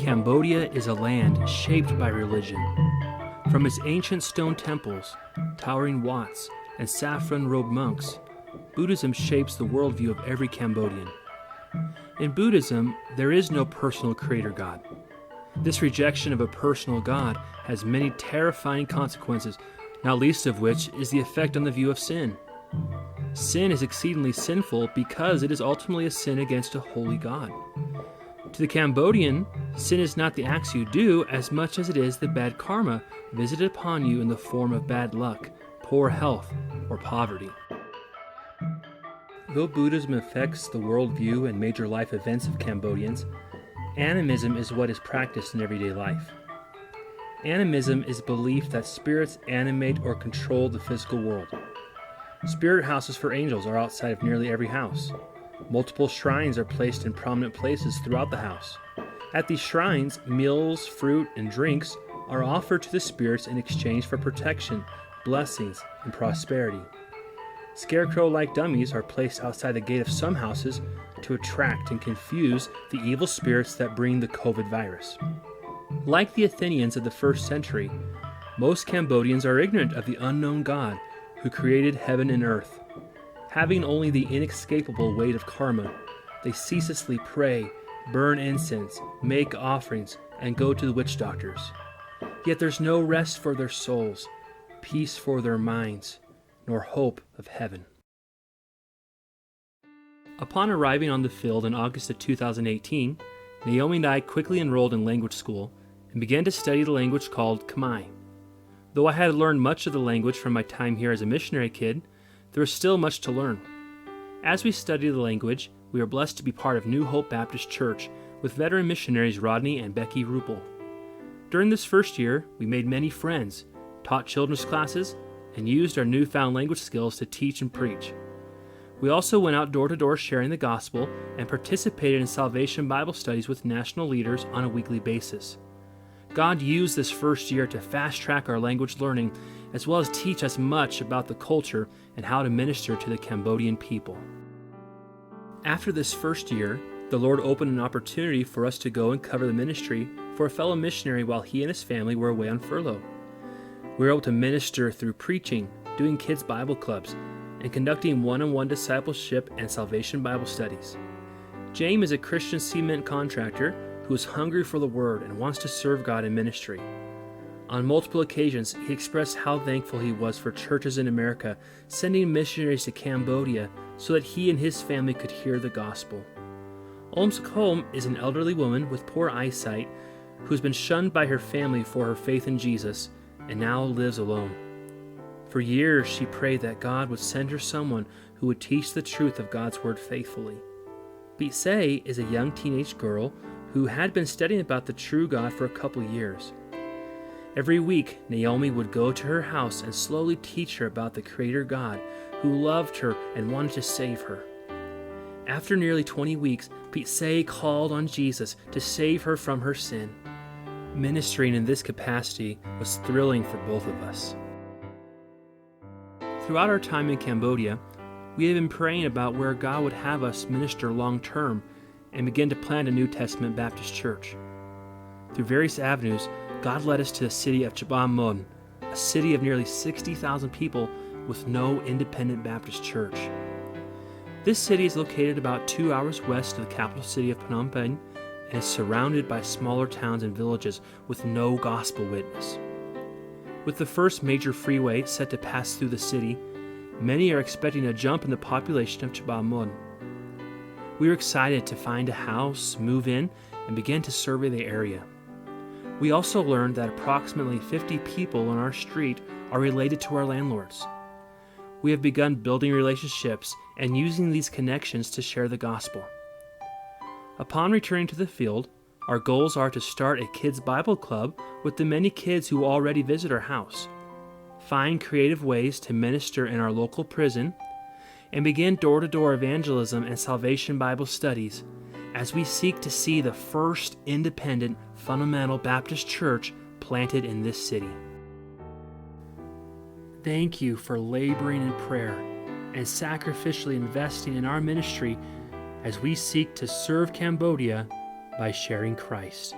Cambodia is a land shaped by religion. From its ancient stone temples, towering wats, and saffron-robed monks, Buddhism shapes the worldview of every Cambodian. In Buddhism, there is no personal creator God. This rejection of a personal God has many terrifying consequences, not least of which is the effect on the view of sin. Sin is exceedingly sinful because it is ultimately a sin against a holy God. To the Cambodian, sin is not the acts you do as much as it is the bad karma visited upon you in the form of bad luck, poor health, or poverty. Though Buddhism affects the worldview and major life events of Cambodians, animism is what is practiced in everyday life. Animism is belief that spirits animate or control the physical world. Spirit houses for angels are outside of nearly every house. Multiple shrines are placed in prominent places throughout the house. At these shrines, meals, fruit, and drinks are offered to the spirits in exchange for protection, blessings, and prosperity. Scarecrow-like dummies are placed outside the gate of some houses to attract and confuse the evil spirits that bring the COVID virus. Like the Athenians of the 1st century, most Cambodians are ignorant of the unknown God who created heaven and earth. Having only the inescapable weight of karma, they ceaselessly pray, burn incense, make offerings, and go to the witch doctors. Yet there's no rest for their souls, peace for their minds, nor hope of heaven. Upon arriving on the field in August of 2018, Naomi and I quickly enrolled in language school and began to study the language called Khmer. Though I had learned much of the language from my time here as a missionary kid, there was still much to learn. As we studied the language, we were blessed to be part of New Hope Baptist Church with veteran missionaries Rodney and Becky Ruppel. During this first year, we made many friends, taught children's classes, and used our newfound language skills to teach and preach. We also went out door to door sharing the gospel and participated in salvation Bible studies with national leaders on a weekly basis. God used this first year to fast-track our language learning, as well as teach us much about the culture and how to minister to the Cambodian people. After this first year, the Lord opened an opportunity for us to go and cover the ministry for a fellow missionary while he and his family were away on furlough. We were able to minister through preaching, doing kids' Bible clubs, and conducting one-on-one discipleship and salvation Bible studies. James is a Christian cement contractor who is hungry for the Word and wants to serve God in ministry. On multiple occasions, he expressed how thankful he was for churches in America sending missionaries to Cambodia so that he and his family could hear the gospel. Olmsholm is an elderly woman with poor eyesight who has been shunned by her family for her faith in Jesus and now lives alone. For years, she prayed that God would send her someone who would teach the truth of God's Word faithfully. Bitse is a young teenage girl who had been studying about the true God for a couple years. Every week, Naomi would go to her house and slowly teach her about the Creator God who loved her and wanted to save her. After nearly 20 weeks, Bitse called on Jesus to save her from her sin. Ministering in this capacity was thrilling for both of us. Throughout our time in Cambodia, we have been praying about where God would have us minister long-term and begin to plant a New Testament Baptist church. Through various avenues, God led us to the city of Mon, a city of nearly 60,000 people with no independent Baptist church. This city is located about 2 hours west of the capital city of Phnom Penh and is surrounded by smaller towns and villages with no gospel witness. With the first major freeway set to pass through the city, many are expecting a jump in the population of Mon. We were excited to find a house, move in, and begin to survey the area. We also learned that approximately 50 people on our street are related to our landlords. We have begun building relationships and using these connections to share the gospel. Upon returning to the field, our goals are to start a kids' Bible club with the many kids who already visit our house, find creative ways to minister in our local prison, and begin door-to-door evangelism and salvation Bible studies as we seek to see the first independent fundamental Baptist church planted in this city. Thank you for laboring in prayer and sacrificially investing in our ministry as we seek to serve Cambodia by sharing Christ.